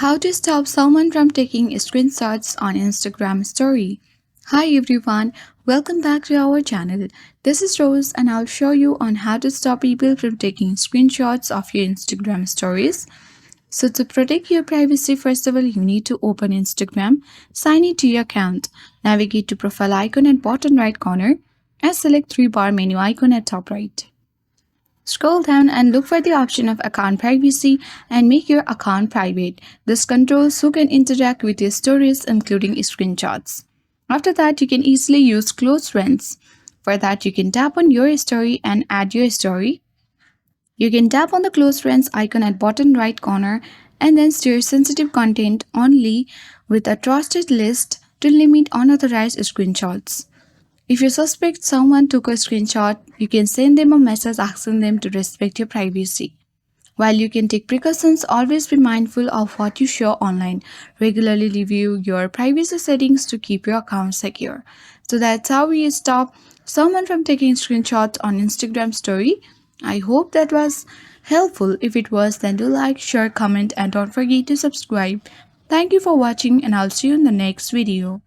How to stop someone from taking screenshots on Instagram story. Hi everyone, welcome back to our channel. This is Rose and I'll show you on how to stop people from taking screenshots of your Instagram stories. So to protect your privacy, first of all, you need to open Instagram, sign into your account, navigate to profile icon at bottom right corner and select three-bar menu icon at top right. Scroll down and look for the option of account privacy and make your account private. This controls who can interact with your stories, including screenshots. After that, you can easily use close friends. For that, you can tap on your story and add your story. You can tap on the close friends icon at bottom right corner and then steer sensitive content only with a trusted list to limit unauthorized screenshots. If you suspect someone took a screenshot, you can send them a message asking them to respect your privacy. While you can take precautions, always be mindful of what you show online. Regularly review your privacy settings to keep your account secure. So that's how we stop someone from taking screenshots on Instagram story. I hope that was helpful. If it was, then do like, share, comment and don't forget to subscribe. Thank you for watching and I'll see you in the next video.